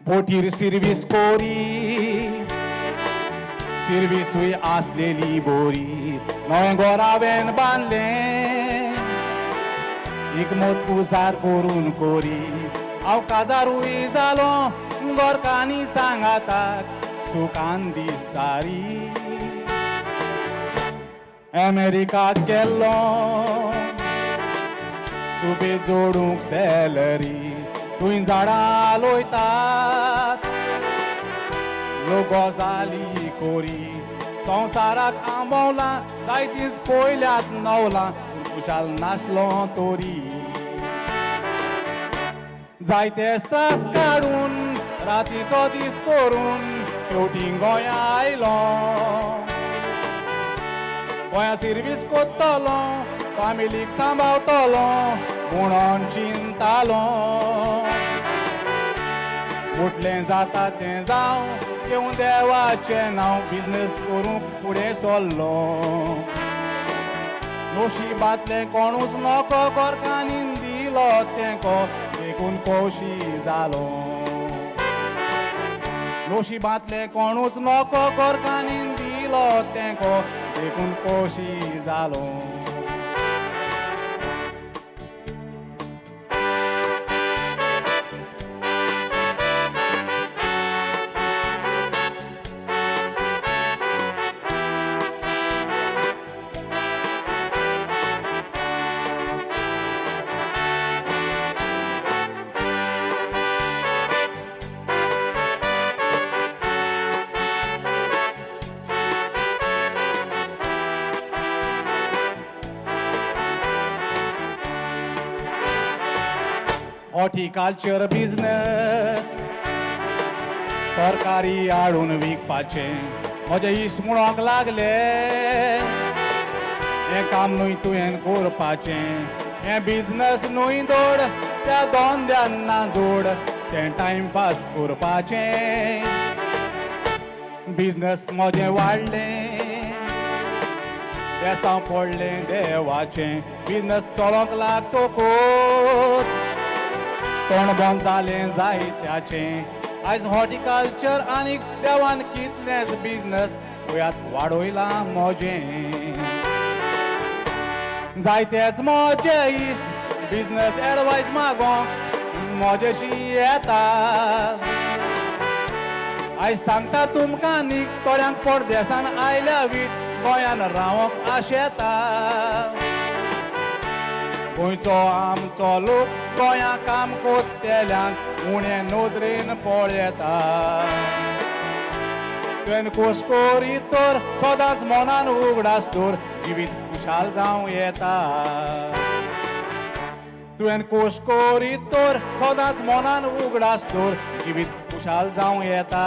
पोटीर सिरवीस कोरी सिरवीसूय आसलेली बोरी नवें घर हांवें बांदलें एकमत उजार करून कोरी हांव काजारूय जालो गोरकांनी सांगाताक सुखान दीस सारी अमेरिकाक गेल्लो सुबे जोडूंक सॅलरी थंय झाडां लोयतात लोक गजाली कोरी संवसाराक आंबवलां जायतींच पयल्यात नवलां खुशाल नासलो तोरी जायते त्रास काडून रातीचो दीस करून शेवटी गोंया आयलो गोंया सिर्वीस कोत्तलो फामिलीक सांबाळटलो म्हणून चिंतालो उठलें जाता तें जावं घेवन देवाचें नांव बिजनेस करूंक फुडें सरलो नशिबांतलें कोणूच नोको गोरकांनी दिलो तेंको देखून खोशी जालो नशिबांतलें कोणूच नोको गोरकांनी दिलो तेंको देखून खोशी जालो हॉर्टिकल्चर बिजनेस तरकारी हाडून विकपाचें म्हजे इस्मुळोक लागले हें काम न्हय तुवें करपाचें हें बिजनेस न्हय दोड त्या धंद्यांना जोड तें टायमपास करपाचें बिजनेस म्हजें वाडलें वेसांव पडलें देवाचें बिजनेस चलोंक लागतकूच तोंड बंद जालें जायत्याचें आयज हॉर्टिकल्चर आनी देवान कितलेंच बिजनेस गोंयांत वाडयलां म्हजें जायतेच म्हजे इश्ट बिजनेस एडवायस मागोंक म्हजेशी येता आयज सांगता तुमकां न्ही थोड्यांक परदेसान आयल्या वीट गोंयान रावंक आशेता गोंयचो आमचो लोक गोंया काम कोत्तेल्यांक उणें नोदरेन पळयता तुवें खोस करीत तर सदांच मनान उगडास तर जिवीत खुशाल जावं येता तुवें खोस करीत तर सदांच मनान उगडास तर जिवीत खुशाल जावं येता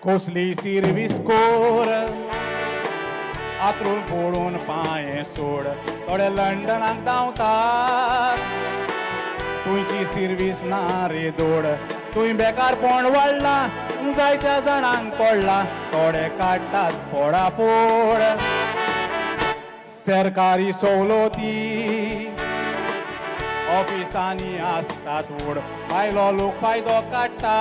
कसली सिरवीस कोर आतरून पडून पांये सोड थोडे लंडनाक धांवतात तुमची सिरवीस ना रे दोड तुवें बेकारपण वाडलां जायत्या जाणांक पडलां थोडे काडटात फोडाफोड सरकारी सवलती ऑफिसांनी आसतात वड भायलो लोक फायदो काडटा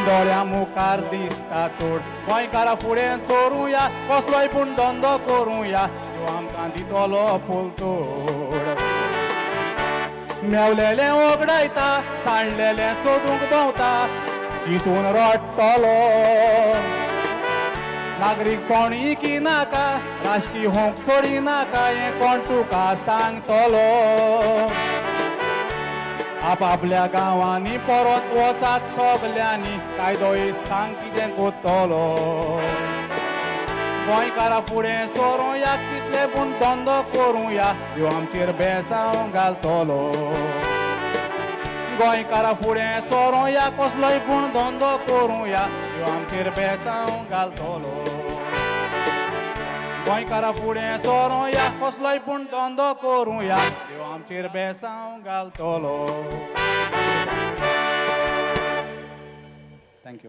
दोळ्या मुखार दिसता चोड गोंयकारा फुडें चोरुया कसलोय पूण धंदो करुया त्यो आमकां दितलो फुलतोड मेवलेलें वगडायता सांडलेलें सोदूंक भोंवता चिंतून रडटलो नागरीकपण इकी नाका राजकीय होंक सोडी नाका हें कोण तुका सांगतलो आपआपल्या गांवांनी परत वचात सगल्यांनी कायदो एक सांग कितें कोत्तलो गोंयकारा फुडें सरूया कितले पूण धंदो करुया ह्यो आमचेर बेसांव घालतलो गोंयकारा फुडें सरूया कसलोय पूण धंदो करुया ह्यो आमचेर बेसांव घालतलो गोंयकारा फुडें सरूया कसलोय पूण धंदो करूया देव आमचेर बेसांव घालतलो